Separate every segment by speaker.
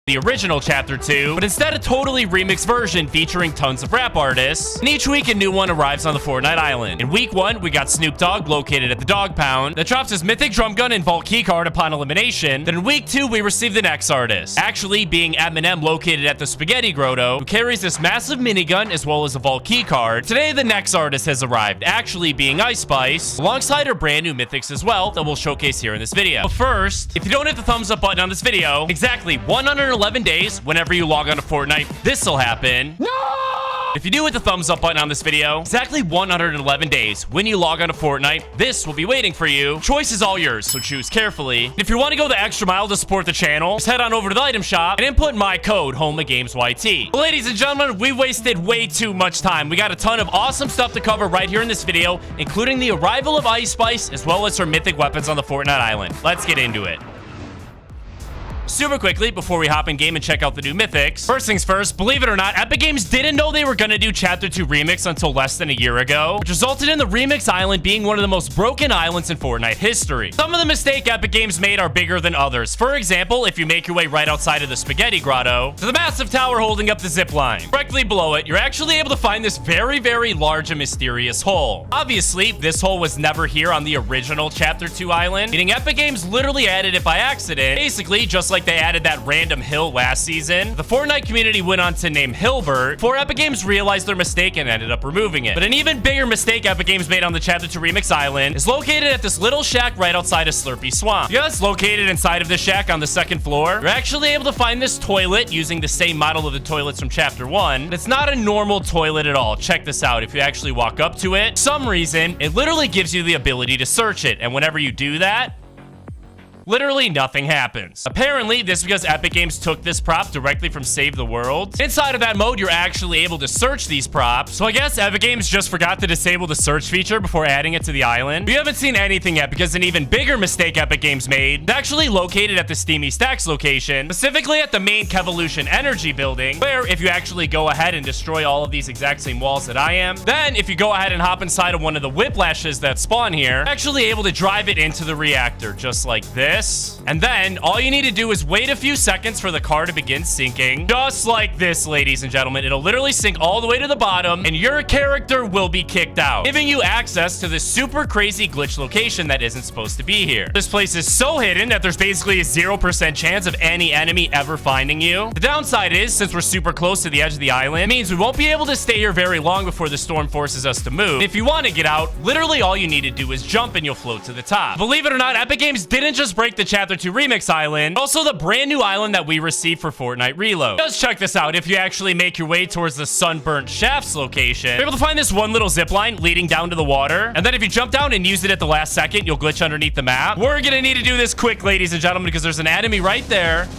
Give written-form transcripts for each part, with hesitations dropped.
Speaker 1: the original Chapter 2, but instead a totally remixed version featuring tons of rap artists. And each week a new one arrives on the Fortnite island. In week 1, we got Snoop Dogg located at the Dog Pound that drops his mythic drum gun and vault keycard upon elimination. Then in week 2, we receive the next artist, actually being Eminem located at the Spaghetti Grotto, who carries this massive minigun as well as a vault keycard. Today, the next artist has arrived, actually being Ice Spice, alongside her brand new mythics as well that we'll showcase here in this video. But first, if you don't hit the thumbs up button on this video, exactly 111 days, whenever you log on to Fortnite, this'll happen. No! If you do hit the thumbs up button on this video, exactly 111 days, when you log on to Fortnite, this will be waiting for you. Choice is all yours, so choose carefully. And if you want to go the extra mile to support the channel, just head on over to the item shop and input my code, HOMAGAMESYT. Well, ladies and gentlemen, we wasted way too much time. We got a ton of awesome stuff to cover right here in this video, including the arrival of Ice Spice, as well as her mythic weapons on the Fortnite island. Let's get into it. Super quickly, before we hop in game and check out the new mythics, first things first, believe it or not, Epic Games didn't know they were gonna do Chapter 2 Remix until less than a year ago, which resulted in the Remix Island being one of the most broken islands in Fortnite history. Some of the mistakes Epic Games made are bigger than others. For example, if you make your way right outside of the Spaghetti Grotto to the massive tower holding up the zip line, directly below it, you're actually able to find this very, very large and mysterious hole. Obviously, this hole was never here on the original Chapter 2 island, meaning Epic Games literally added it by accident, basically just like they added that random hill last season. The Fortnite community went on to name Hilbert before Epic Games realized their mistake and ended up removing it. But an even bigger mistake Epic Games made on the Chapter 2 Remix Island is located at this little shack right outside of Slurpy Swamp. Because located inside of this shack on the second floor, you're actually able to find this toilet using the same model of the toilets from Chapter 1. It's not a normal toilet at all. Check this out. If you actually walk up to it, for some reason, it literally gives you the ability to search it. And whenever you do that, literally nothing happens. Apparently, this is because Epic Games took this prop directly from Save the World. Inside of that mode, you're actually able to search these props. So I guess Epic Games just forgot to disable the search feature before adding it to the island. We haven't seen anything yet because an even bigger mistake Epic Games made is actually located at the Steamy Stacks location, specifically at the main Kevolution Energy building, where if you actually go ahead and destroy all of these exact same walls that I am, then if you go ahead and hop inside of one of the whiplashes that spawn here, you're actually able to drive it into the reactor, just like this. And then all you need to do is wait a few seconds for the car to begin sinking, just like this, ladies and gentlemen. It'll literally sink all the way to the bottom and your character will be kicked out, giving you access to this super crazy glitch location that isn't supposed to be here. This place is so hidden that there's basically a 0% chance of any enemy ever finding you. The downside is, since we're super close to the edge of the island, it means we won't be able to stay here very long before the storm forces us to move. If you want to get out, literally all you need to do is jump and you'll float to the top. Believe it or not, Epic Games didn't just break the Chapter 2 Remix Island, also the brand new island that we received for Fortnite Reload. Just check this out. If you actually make your way towards the Sunburnt Shafts location, you're able to find this one little zip line leading down to the water. And then if you jump down and use it at the last second, you'll glitch underneath the map. We're gonna need to do this quick, ladies and gentlemen, because there's an enemy right there.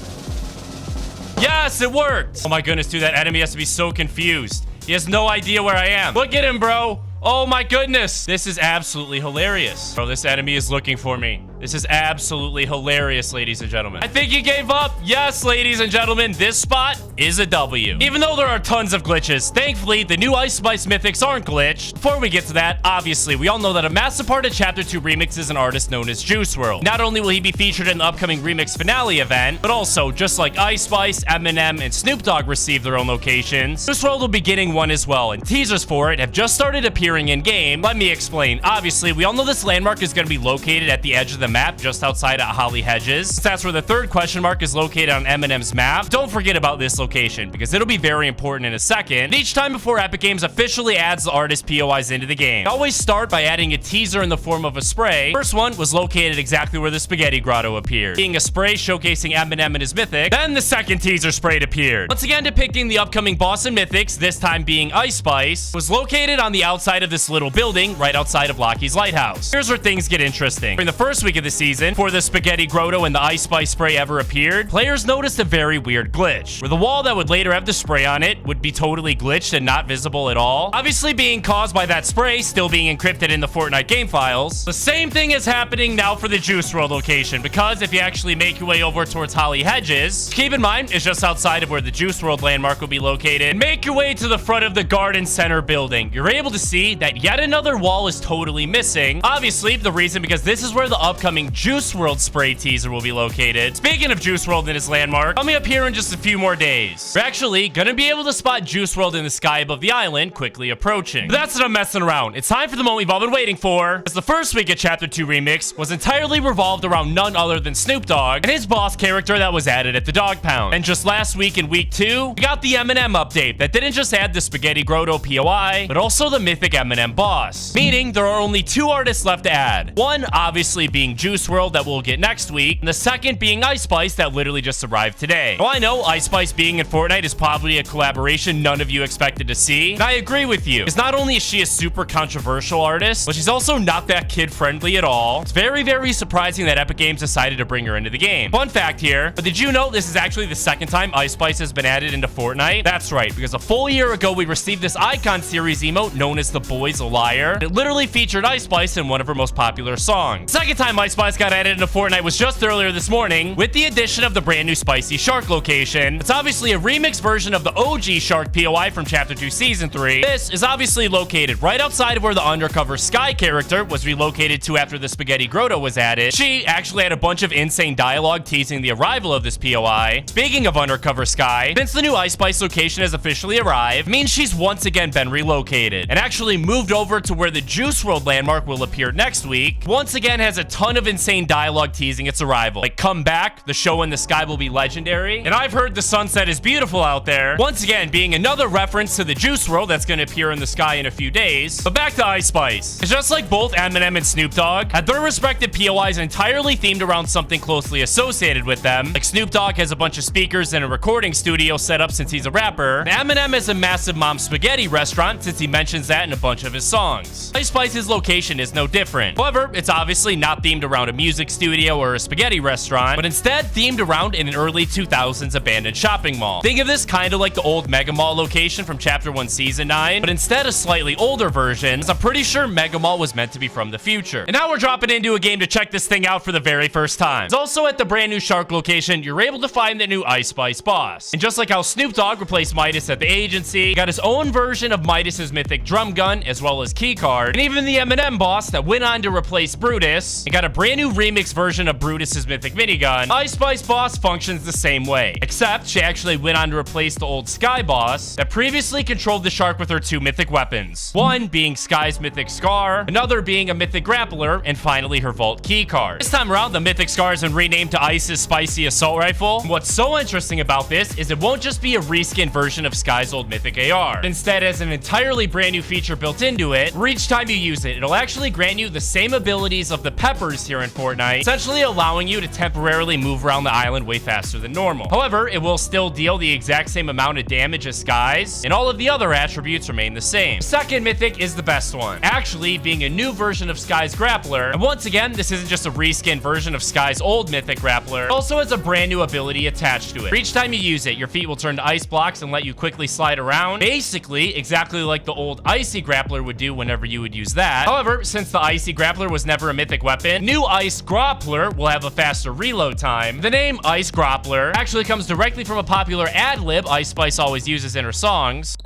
Speaker 1: Yes, it worked. Oh my goodness, dude, that enemy has to be so confused. He has no idea where I am. Look at him, bro. Oh my goodness. This is absolutely hilarious. Bro, this enemy is looking for me. This is absolutely hilarious, ladies and gentlemen. I think he gave up. Yes, ladies and gentlemen, this spot is a W. Even though there are tons of glitches, thankfully, the new Ice Spice mythics aren't glitched. Before we get to that, obviously, we all know that a massive part of Chapter 2 Remix is an artist known as Juice WRLD. Not only will he be featured in the upcoming Remix finale event, but also, just like Ice Spice, Eminem, and Snoop Dogg received their own locations, Juice WRLD will be getting one as well, and teasers for it have just started appearing in-game. Let me explain. Obviously, we all know this landmark is going to be located at the edge of the map just outside of Holly Hedges. That's where the third question mark is located on Eminem's map. Don't forget about this location because it'll be very important in a second. Each time before Epic Games officially adds the artist POIs into the game, they always start by adding a teaser in the form of a spray. First one was located exactly where the Spaghetti Grotto appeared, being a spray showcasing Eminem and his mythic. Then the second teaser spray appeared, once again depicting the upcoming boss and mythics, this time being Ice Spice, was located on the outside of this little building right outside of Lockheed's Lighthouse. Here's where things get interesting. During the first week of the season, before the Spaghetti Grotto and the Ice Spice spray ever appeared, players noticed a very weird glitch, where the wall that would later have the spray on it would be totally glitched and not visible at all, obviously being caused by that spray still being encrypted in the Fortnite game files. The same thing is happening now for the Juice WRLD location, because if you actually make your way over towards Holly Hedges, keep in mind it's just outside of where the Juice WRLD landmark will be located, and make your way to the front of the Garden Center building, you're able to see that yet another wall is totally missing. Obviously, the reason because this is where the upcoming upcoming Juice World spray teaser will be located. Speaking of Juice World and its landmark, coming up here in just a few more days. We're actually gonna be able to spot Juice World in the sky above the island, quickly approaching. But that's not messing around. It's time for the moment we've all been waiting for, as the first week of Chapter 2 Remix was entirely revolved around none other than Snoop Dogg and his boss character that was added at the Dog Pound. And just last week in week 2, we got the Eminem update that didn't just add the Spaghetti Grotto POI, but also the mythic Eminem boss. Meaning there are only 2 artists left to add. One obviously being Juice World that we'll get next week, and the second being Ice Spice that literally just arrived today. Well, I know Ice Spice being in Fortnite is probably a collaboration none of you expected to see, and I agree with you, because not only is she a super controversial artist, but she's also not that kid-friendly at all. It's very, very surprising that Epic Games decided to bring her into the game. Fun fact here, but did you know this is actually the second time Ice Spice has been added into Fortnite? That's right, because a full year ago we received this Icon series emote known as The Boy's a Liar. It literally featured Ice Spice in one of her most popular songs. The second time Ice Spice got added into Fortnite was just earlier this morning with the addition of the brand new Spicy Shark location. It's obviously a remix version of the OG Shark POI from Chapter 2 Season 3. This is obviously located right outside of where the undercover Sky character was relocated to after the Spaghetti Grotto was added. She actually had a bunch of insane dialogue teasing the arrival of this POI. Speaking of undercover Sky, since the new Ice Spice location has officially arrived, it means she's once again been relocated and actually moved over to where the Juice World landmark will appear next week. Once again has a ton of insane dialogue teasing its arrival. Like, come back, the show in the sky will be legendary, and I've heard the sunset is beautiful out there. Once again, being another reference to the Juice World that's going to appear in the sky in a few days. But back to Ice Spice. It's just like both Eminem and Snoop Dogg had their respective POIs entirely themed around something closely associated with them. Like Snoop Dogg has a bunch of speakers and a recording studio set up since he's a rapper. And Eminem has a massive Mom's Spaghetti restaurant since he mentions that in a bunch of his songs. Ice Spice's location is no different. However, it's obviously not themed around a music studio or a spaghetti restaurant, but instead themed around an early 2000s abandoned shopping mall. Think of this kind of like the old Mega Mall location from Chapter 1 Season 9, but instead a slightly older version, as I'm pretty sure Mega Mall was meant to be from the future. And now we're dropping into a game to check this thing out for the very first time. It's also at the brand new Shark location, you're able to find the new Ice Spice boss. And just like how Snoop Dogg replaced Midas at the agency, got his own version of Midas's mythic drum gun, as well as keycard, and even the Eminem boss that went on to replace Brutus, and got a brand new remix version of Brutus's mythic minigun. Ice Spice boss functions the same way, except she actually went on to replace the old Sky boss that previously controlled the shark with her 2 mythic weapons. One being Sky's mythic Scar, another being a mythic grappler, and finally her vault keycard. This time around, the mythic Scar has been renamed to Ice's Spicy Assault Rifle. And what's so interesting about this is it won't just be a reskin version of Sky's old mythic AR. Instead, has an entirely brand new feature built into it, where each time you use it, it'll actually grant you the same abilities of the Peppers here in Fortnite, essentially allowing you to temporarily move around the island way faster than normal. However, it will still deal the exact same amount of damage as Sky's, and all of the other attributes remain the same. The second mythic is the best one, actually being a new version of Sky's grappler. And once again, this isn't just a reskin version of Sky's old mythic grappler. It also has a brand new ability attached to it. For each time you use it, your feet will turn to ice blocks and let you quickly slide around, basically exactly like the old Icy grappler would do whenever you would use that. However, since the Icy grappler was never a mythic weapon, new Ice Grappler will have a faster reload time. The name Ice Grappler actually comes directly from a popular ad-lib Ice Spice always uses in her songs.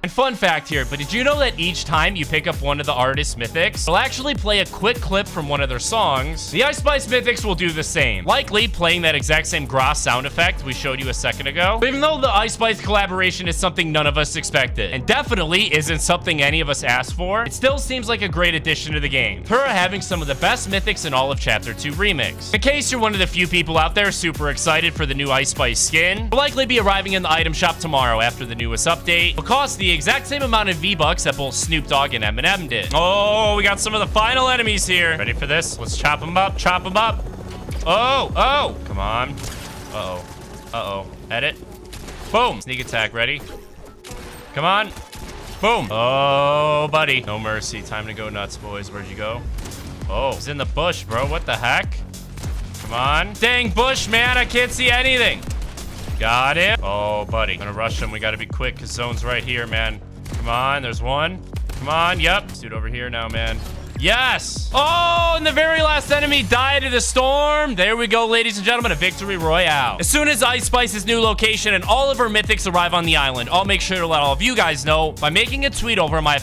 Speaker 1: And fun fact here, but did you know that each time you pick up one of the artist's mythics, it'll actually play a quick clip from one of their songs? The Ice Spice mythics will do the same, likely playing that exact same Gross sound effect we showed you a second ago. But even though the Ice Spice collaboration is something none of us expected, and definitely isn't something any of us asked for, it still seems like a great addition to the game. Her having some of the best mythics in all of Chapter 2 Remix. In case you're one of the few people out there super excited for the new Ice Spice skin, will likely be arriving in the item shop tomorrow after the newest update. It'll cost the exact same amount of V-Bucks that both Snoop Dogg and Eminem did. Oh, we got some of the final enemies here. Ready for this? Let's chop them up, chop them up. Oh, come on. Uh-oh. Edit. Boom. Sneak attack, ready? Come on. Boom. Oh, buddy. No mercy. Time to go nuts, boys. Where'd you go? Oh, he's in the bush, bro. What the heck? Come on. Dang bush, man. I can't see anything. Got him. Oh, buddy. I'm gonna rush him. We gotta be quick because zone's right here, man. Come on. There's one. Come on. Yep. Dude over here now, man. Yes. Oh, and the very last enemy died in the storm. There we go, ladies and gentlemen, a victory royale. As soon as Ice Spice's new location and all of her mythics arrive on the island, I'll make sure to let all of you guys know by making a tweet over my